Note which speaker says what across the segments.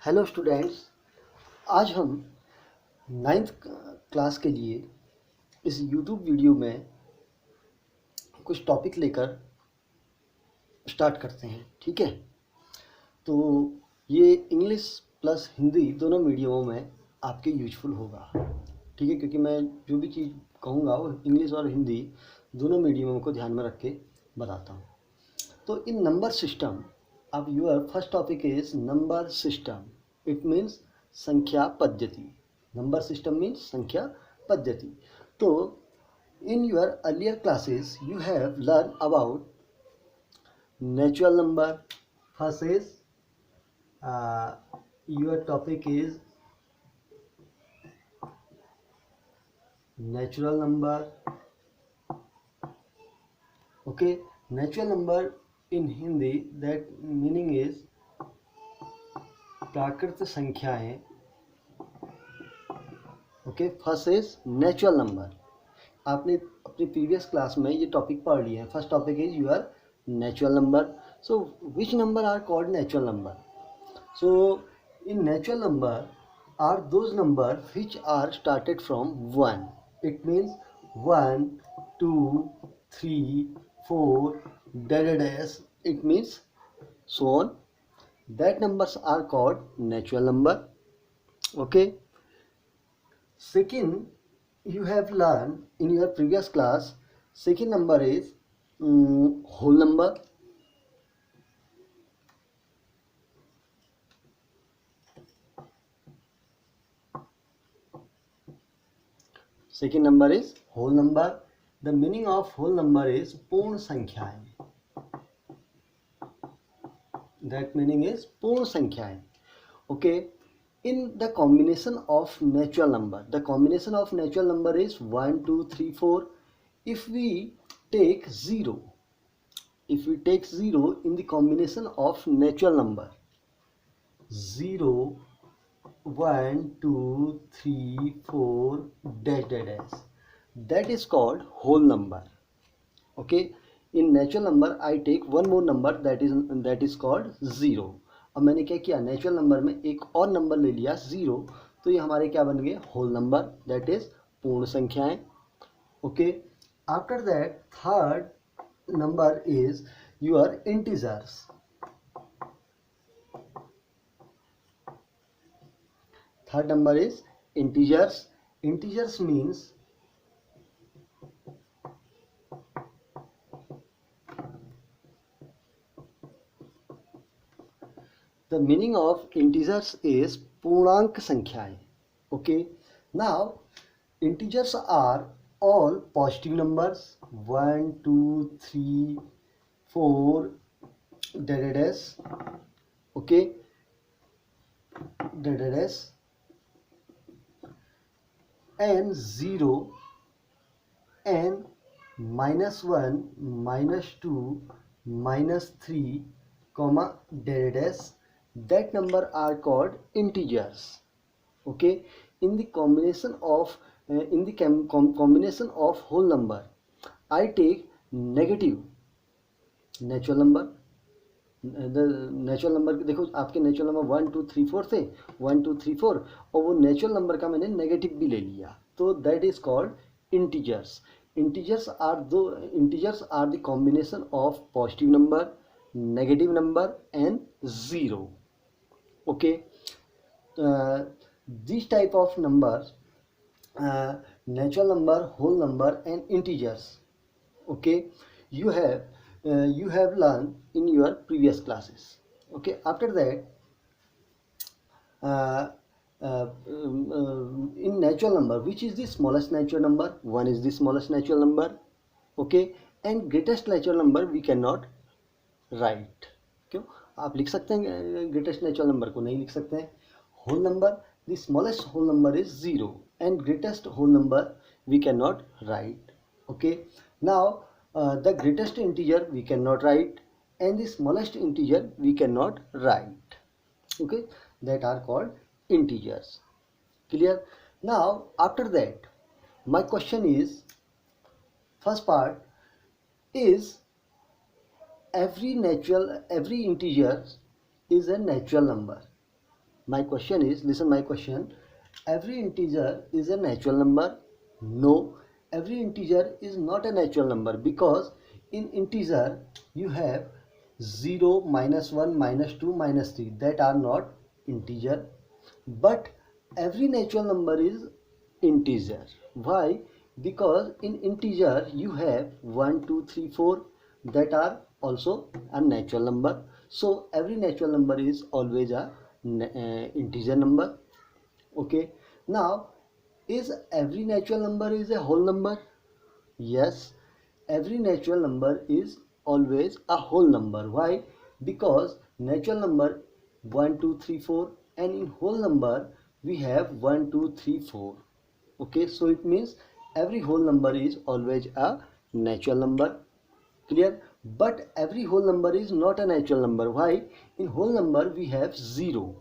Speaker 1: Hello students. आज हम ninth class के लिए इस यूट्यूब वीडियो में कुछ टॉपिक लेकर स्टार्ट करते हैं। ठीक है, तो ये इंग्लिश प्लस हिंदी दोनों मीडियमों में आपके यूजफुल होगा। ठीक है, क्योंकि मैं जो भी चीज़ कहूँगा वो इंग्लिश और हिंदी दोनों मीडियमों को ध्यान में रख के बताता हूँ। तो इन नंबर सिस्टम, अब your first topic is number system. It means संख्या पद्धति। नंबर सिस्टम मीन्स संख्या पद्धति। तो in your earlier classes you have learn about natural number. First is your topic is natural number. Okay, natural number in Hindi that meaning is प्राकृत संख्याएं। Okay, first is natural number. आपने अपनी previous class में ये topic पढ़ लिए हैं। First topic is your natural number. So which number are called natural number? So in natural number are those number which are started from 1. It means 1, 2, 3, 4 dash, it means so on. That numbers are called natural number. Okay, second, you have learned in your previous class, second number is whole number. Second number is whole number. The meaning of whole number is पूर्ण संख्याएं. That meaning is पूर्ण संख्याएं. Okay, in the combination of natural number, the combination of natural number is 1, 2, 3, 4. If we take 0, if we take 0 in the combination of natural number, 0, 1, 2, 3, 4 dash dash dash, that is called whole number. Okay, in natural number I take one more number, that is called 0. अब मैंने क्या किया, natural number में एक और number ले लिया 0, तो ये हमारे क्या बन गए, होल नंबर, दैट इज पूर्ण संख्याएं. Okay, after that third number is your integers. Third number is integers. Integers means the meaning of integers is पूर्णांक संख्याएं. Okay, now integers are all positive numbers, 1, 2, 3, 4 dash dash. Okay, dash dash, and 0 and -1, -2, -3 comma dash dash, that number are called integers. Okay, in the combination of combination of whole number I take negative natural number. Natural number देखो, आपके natural number 1, 2, 3, 4 थे, 1, 2, 3, 4, और वो natural number का मैंने negative भी ले लिया, तो that is called integers. Integers are the combination of positive number, negative number and 0. Okay, these type of numbers, natural number, whole number and integers. Okay, you have learned in your previous classes. Okay, after that uh, in natural number, which is the smallest natural number? 1 is the smallest natural number. Okay, and greatest natural number we cannot write. क्यों? आप लिख सकते हैं greatest natural number को, नहीं लिख सकते हैं. Whole number, the smallest whole number is 0 and greatest whole number we can not write. Okay, now the greatest integer we can not write and the smallest integer we can not write. Okay, that are called integers. Clear? Now after that my question is, first part is every integer is a natural number. My question is, listen my question. Every integer is a natural number? No, every integer is not a natural number, because in integer you have 0, -1, -2, -3, that are not integer. But every natural number is integer. Why? Because in integer you have 1, 2, 3, 4, that are also a natural number. So every natural number is always a integer number. Okay, now, is every natural number is a whole number? Yes, every natural number is always a whole number. Why? Because natural number 1, 2, 3, 4, and in whole number we have 1, 2, 3, 4. Okay, so it means every whole number is always a natural number. Clear? But every whole number is not a natural number. Why? In whole number we have 0.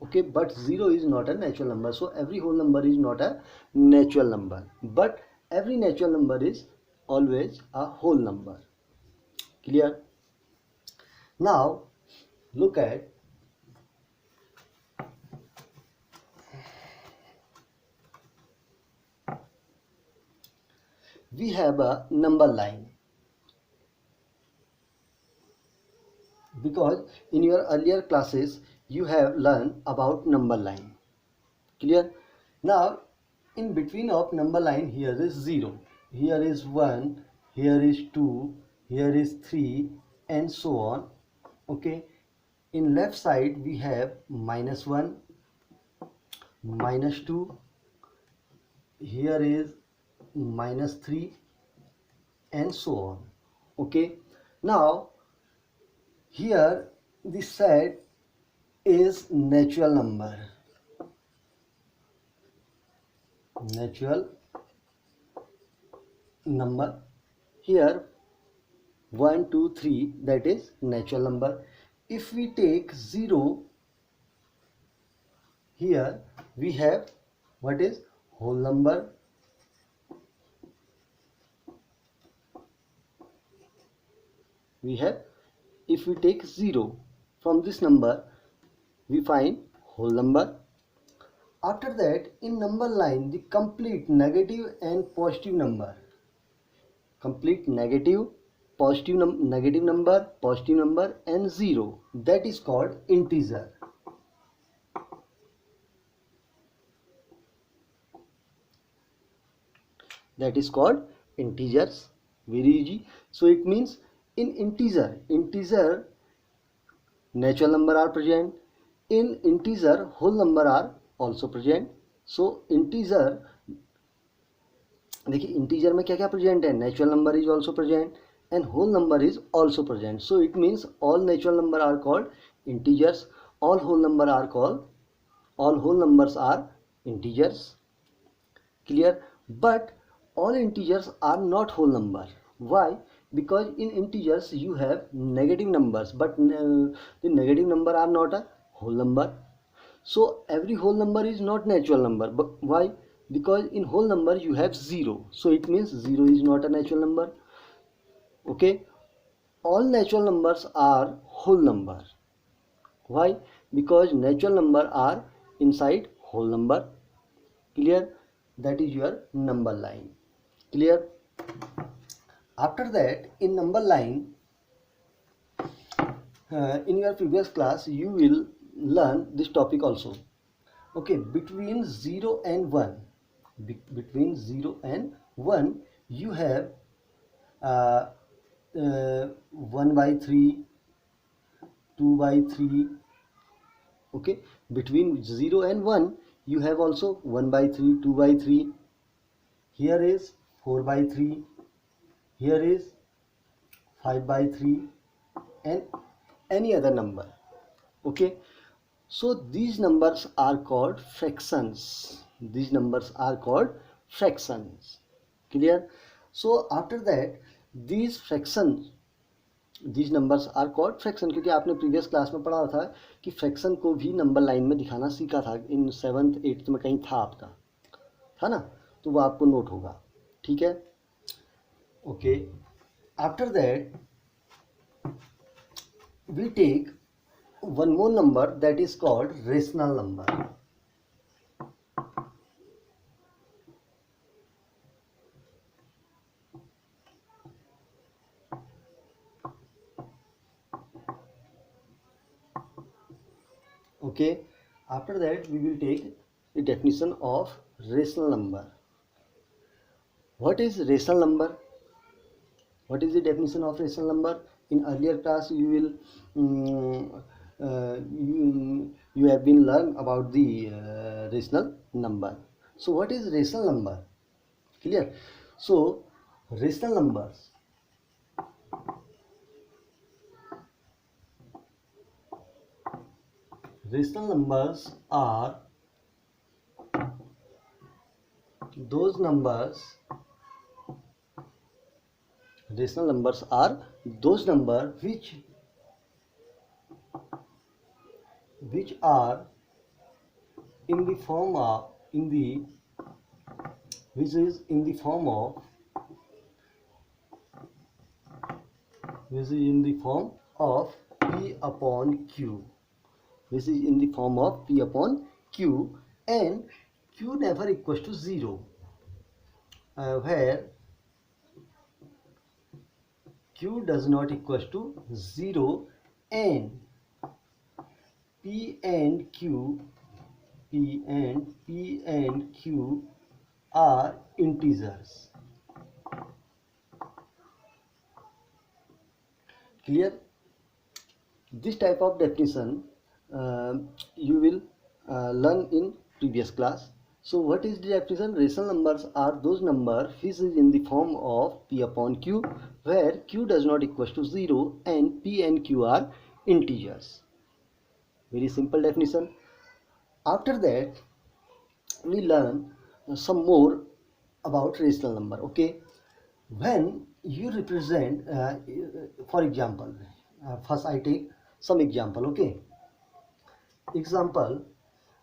Speaker 1: Okay, but 0 is not a natural number, so every whole number is not a natural number, but every natural number is always a whole number. Clear? Now look at, we have a number line, because in your earlier classes you have learned about number line. Clear? Now in between of number line, here is 0, here is 1, here is 2, here is 3, and so on. Okay, in left side we have -1, -2, here is -3, and so on. Okay, now here the set is natural number, natural number. Here 1, 2, 3, that is natural number. If we take 0, here we have what is whole number. We have, if we take 0 from this number, we find whole number. After that, in number line, the complete negative and positive number, complete negative, negative number, positive number, and 0, that is called integer. That is called integers. Very easy. So it means in integer natural number are present. In integer whole number are also present. So integer, देखिए integer में क्या क्या present है, natural number is also present and whole number is also present. So it means all natural number are called integers, all whole number are called, all whole numbers are integers. Clear? But all integers are not whole number. Why? Because in integers you have negative numbers, but the negative number are not a whole number. So every whole number is not natural number. But why? Because in whole number you have 0. So it means 0 is not a natural number. Okay? All natural numbers are whole number. Why? Because natural number are inside whole number. Clear? That is your number line. Clear? After that, in number line, in your previous class you will learn this topic also. Okay, between 0 and 1, between 0 and 1 you have 1/3, 2/3. Okay, between 0 and 1 you have also 1/3, 2/3, here is 4/3, here is 5/3, and any other number. Okay, so these numbers are called fractions. These numbers are called fractions. Clear? So after that, these fractions, these numbers are called fraction, क्योंकि आपने previous class में पढ़ा था कि fraction को भी number line में दिखाना सीखा था, इन 7th 8th में कहीं था आपका, था ना, तो वो आपको नोट होगा. ठीक है? Okay, after that we take one more number that is called rational number. Okay, after that we will take the definition of rational number. What is rational number? What is the definition of rational number? In earlier class you will you have been learned about the rational number. So what is rational number? Clear? So rational numbers are those numbers which are in the form of which is in the form of P upon Q. This is in the form of P upon Q, and Q never equals to 0, where Q does not equals to 0, and P and Q are integers. Clear? This type of definition you will learn in previous class. So what is the definition? Rational numbers are those numbers which is in the form of P upon Q, where Q does not equals to 0 and P and Q are integers. Very simple definition. After that we learn some more about rational number. Okay, when you represent for example, first I take some example. Okay, example,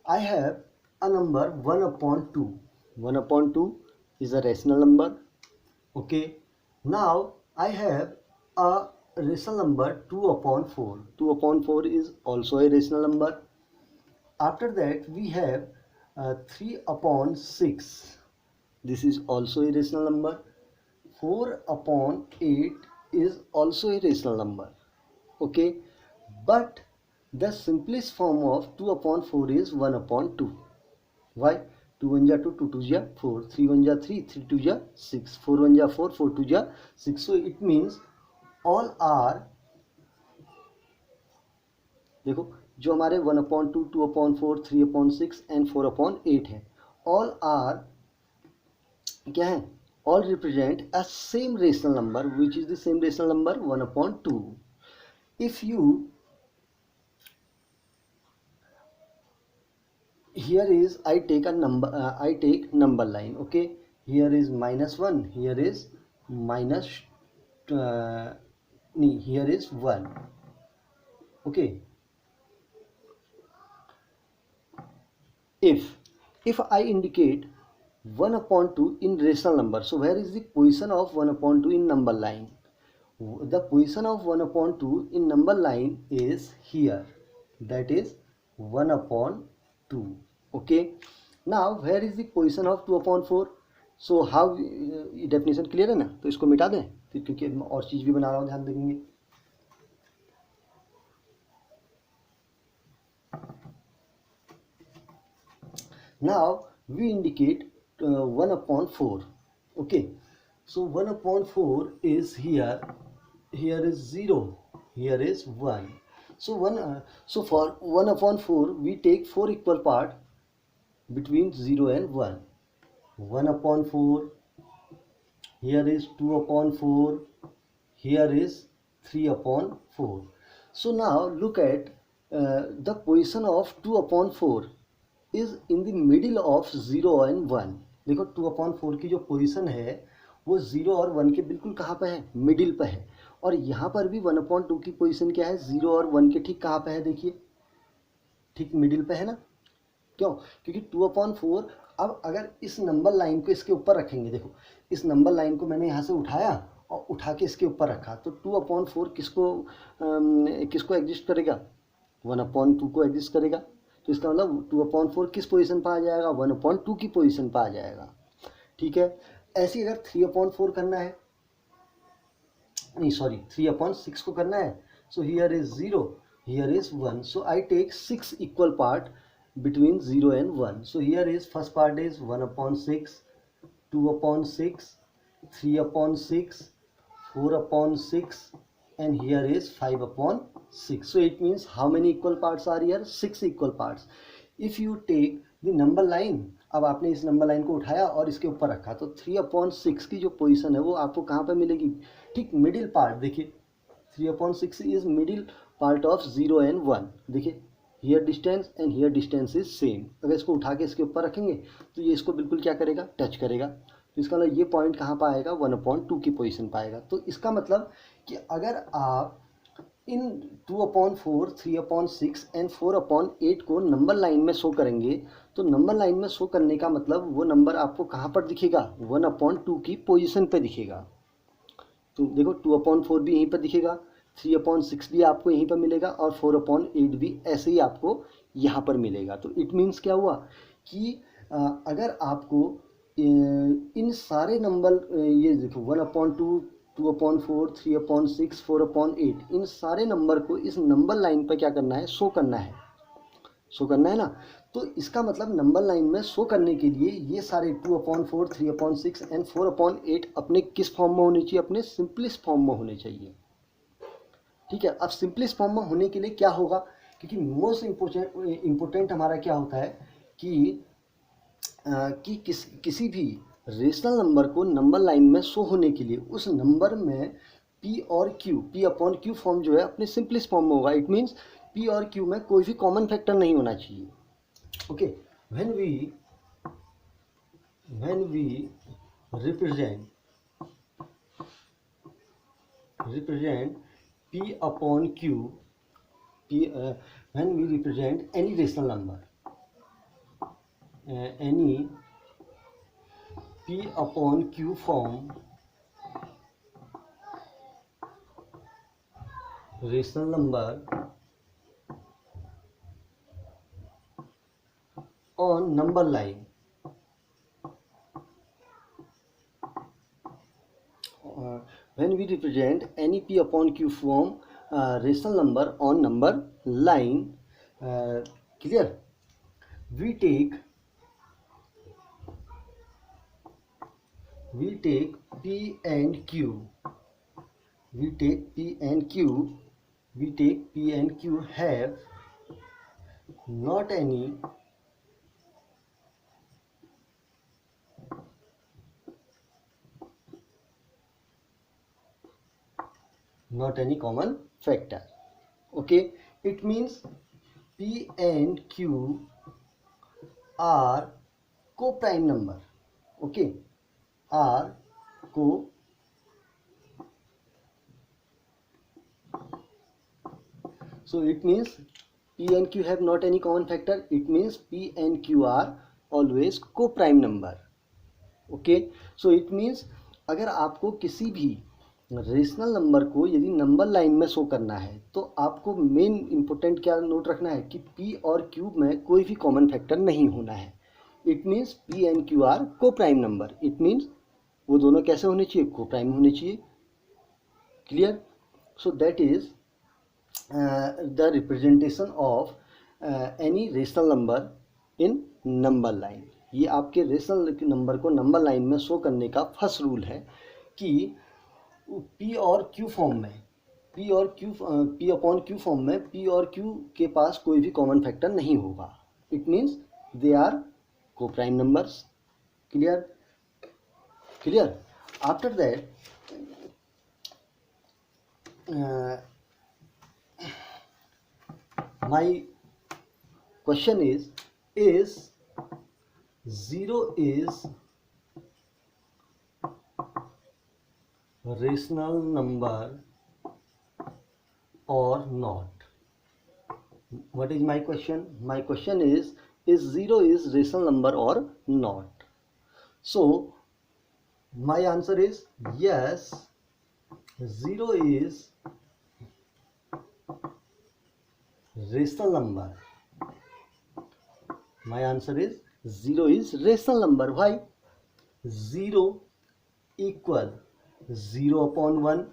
Speaker 1: I have a number 1 upon 2. 1 upon 2 is a rational number. Okay, now I have a rational number 2 upon 4. 2 upon 4 is also a rational number. After that we have 3 upon 6. This is also a rational number. 4 upon 8 is also a rational number. Okay, but the simplest form of 2 upon 4 is 1 upon 2. Why? 2 1 ja 2, 2 2 ja 4, 3 1 ja 3, 3 2 ja 6, 4 1 ja 4, 4 2 ja 6. So it means all are, देखो जो हमारे 1 upon 2, 2 upon 4, 3 upon 6 and 4 upon 8 है, all are क्या है? All represent a same rational number, which is the same rational number 1 upon 2. If you, here is I take a number, I take number line. Okay, here is -1, here is here is 1. Okay, if I indicate 1 upon 2 in rational number, so where is the position of 1 upon 2 in number line? The position of 1 upon 2 in number line is here, that is 1 upon 2. Okay, now where is the position of 2 upon 4? So how definition clear है ना? तो इसको मिटा दें फिर, क्योंकि और चीज भी बना रहा हूँ, ध्यान देंगे. Now we indicate 1 upon 4. Okay, so 1 upon 4 is here, here is 0, here is 1. So so for 1 upon 4 we take 4 equal part between 0 and 1. 1 upon 4, here is 2 upon 4, here is 3 upon 4. So now look at the position of 2 upon 4 is in the middle of 0 and 1. देखो 2 upon 4 की जो position है वो 0 और 1 के बिल्कुल कहाँ पे है? मिडिल पे है. और यहाँ पर भी 1 upon 2 की पोजीशन क्या है? 0 और 1 के ठीक कहाँ पे है? देखिए ठीक मिडिल पे है ना. क्यों? क्योंकि 2 upon 4, अब अगर इस नंबर लाइन को इसके ऊपर रखेंगे, देखो इस नंबर लाइन को मैंने यहाँ से उठाया और उठा के इसके ऊपर रखा, तो 2 upon 4 किसको एग्जिस्ट करेगा? 1/2 को एग्जिस्ट करेगा, तो इसका मतलब 2/4 किस पोजीशन पर आ जाएगा, 1/2 की पोजीशन पर आ जाएगा। ठीक है, ऐसे अगर 3/4 करना है, नहीं सॉरी 3/6 को करना है, so here is 0, here is 1, so I take 6 equal part between 0 and 1. So here is first part is 1/6, 2/6, 3/6, 4/6, and here is 5/6. So it means how many equal parts are here? 6 equal parts. If you take the number line, अब आपने इस number line को उठाया और इसके ऊपर रखा, तो 3/6 की जो पोजीशन है वो आपको कहाँ पर मिलेगी? ठीक मिडिल पार्ट, देखिए 3/6 is middle part of 0 and 1. देखिए here distance and here distance is same. अगर इसको उठा के इसके ऊपर रखेंगे तो ये इसको बिल्कुल क्या करेगा? टच करेगा। तो इसका मतलब ये पॉइंट कहाँ पर आएगा? 1/2 की पोजीशन पर आएगा। तो इसका मतलब कि अगर आप इन 2/4, 3/6 एंड 4/8 को नंबर लाइन में शो करेंगे, तो नंबर लाइन में शो करने का मतलब वो नंबर आपको कहाँ पर दिखेगा? 1/2 की पोजीशन पे दिखेगा। तो देखो 2/4 भी यहीं पर दिखेगा, 3/6 भी आपको यहीं पर मिलेगा और 4/8 भी ऐसे ही आपको यहाँ पर मिलेगा। तो इट मीन्स क्या हुआ कि अगर आपको इन सारे नंबर, ये देखो 1/2, 2/4, 3/6, 4/8, इन सारे नंबर को इस नंबर लाइन पर क्या करना है? शो करना है, शो करना है ना। तो इसका मतलब नंबर लाइन में शो करने के लिए ये सारे 2/4, 3/6 एंड 4/8 अपने किस फॉर्म में होने चाहिए? अपने सिंपलेस्ट फॉर्म में होने चाहिए। ठीक है, अब सिंपलेस्ट फॉर्म में होने के लिए क्या होगा? क्योंकि मोस्ट इम्पोर्टेंट हमारा क्या होता है कि किसी भी रेशनल नंबर को नंबर लाइन में शो होने के लिए उस नंबर में P और Q, P/Q फॉर्म जो है अपने सिंपलेस्ट फॉर्म में होगा। इट मीन्स P और Q में कोई भी कॉमन फैक्टर नहीं होना चाहिए। Okay, when we represent P/Q, when we represent any rational number, any P/Q form rational number on number line, when we represent any P/Q form rational number on number line, clear? We take P and Q. We take P and Q have not any common factor. Okay, it means P and Q are co-prime number. Okay, are co so it means P and Q have not any common factor. It means P and Q are always co-prime number. Okay, so it means अगर आपको किसी भी rational number को यदि number line में show करना है तो आपको मेन इंपॉर्टेंट क्या नोट रखना है कि P और Q में कोई भी कॉमन फैक्टर नहीं होना है। It means P and Q are को प्राइम नंबर। इट मीन्स वो दोनों कैसे होने चाहिए? को प्राइम होने चाहिए। Clear? So that is the representation of any rational number in number line. ये आपके रेशनल नंबर को नंबर लाइन में शो करने का फर्स्ट रूल है कि P और Q फॉर्म में P/Q फॉर्म में P और Q के पास कोई भी कॉमन फैक्टर नहीं होगा। इट मीन्स दे आर को prime numbers. Clear? After that my question is 0 is rational number or not? What is my question? My question is 0 is rational number or not? So my answer is yes, 0 is rational number. My answer is 0 is rational number. Why? 0 equal 0 upon 1,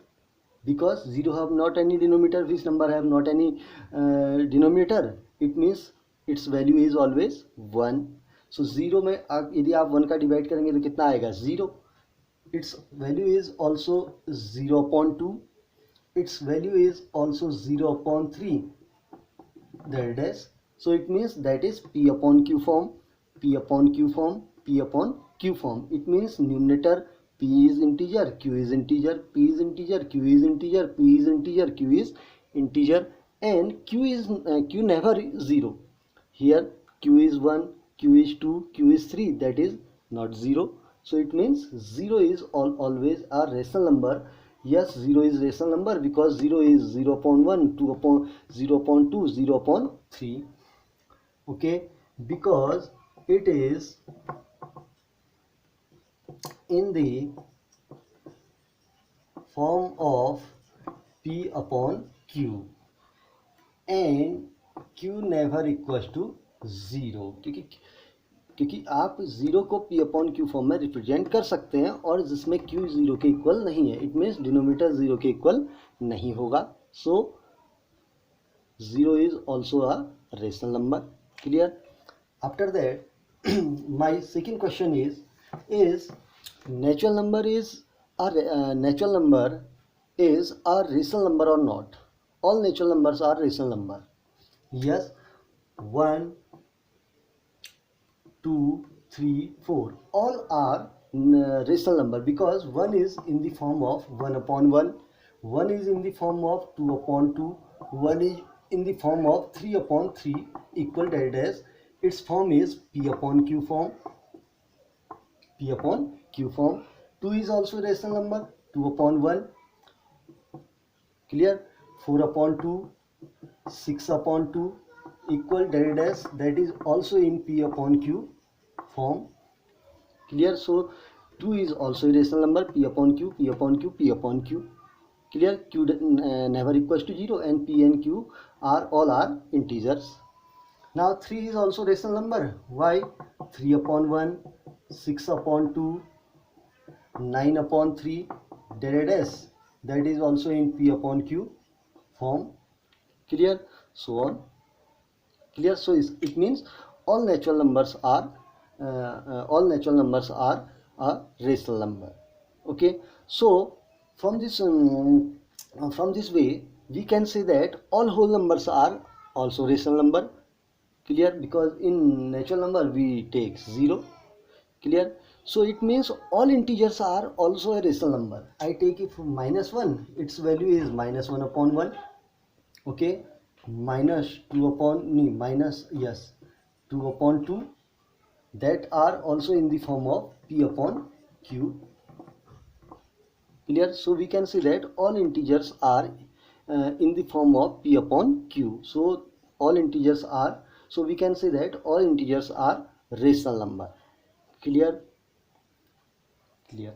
Speaker 1: because 0 have not any denominator, which number have not any denominator, it means its value is always 1. So 0 में यदि आप 1 का divide करेंगे तो कितना आएगा? 0. its value is also 0 upon 2, its value is also 0 upon 3, that is, so it means that is p upon q form, p upon q form, p upon q form. It means numerator p is integer, q is integer, p is integer, q is integer, p is integer, q is integer, and q never 0. Here q is 1, q is 2, q is 3, that is not 0. So it means 0 is always a rational number. Yes, 0 is rational number because 0 is 0 upon 1, 2 upon 0 upon 2, 0 upon 3. Okay, because it is in the form of p upon q and q never equals to 0, क्योंकि आप 0 को p upon q form में represent कर सकते हैं और जिसमें q 0 के इक्वल नहीं है, इट मीन्स डिनोमिनेटर 0 के इक्वल नहीं होगा. सो 0 is also a rational number. Clear? After that my second question is natural number is natural number is a rational number or not? All natural numbers are rational number. Yes, 1, 2, 3, 4 all are rational number because 1 is in the form of 1 upon 1, 1 is in the form of 2 upon 2, 1 is in the form of 3 upon 3 equal, that is its form is p upon q form, p upon q form. 2 is also rational number, 2 upon 1. Clear? 4 upon 2, 6 upon 2 equal, that is also in p upon q form. Clear? So 2 is also a rational number, p upon q, p upon q, p upon q. Clear? Q never equals to 0 and p and q all are integers. Now 3 is also rational number. Why? 3 upon 1, 6 upon 2, 9 upon 3, that is also in p upon q form. Clear? So on. Clear? So it means all natural numbers are a rational number. Okay. So from this way we can say that all whole numbers are also rational number. Clear? Because in natural number we take 0. Clear? So it means all integers are also a rational number. I take if -1, its value is -1 upon 1. Okay, -2 upon 2, that are also in the form of p upon q. Clear? So we can say that all integers are in the form of p upon q. So we can say that all integers are rational number. Clear? Clear.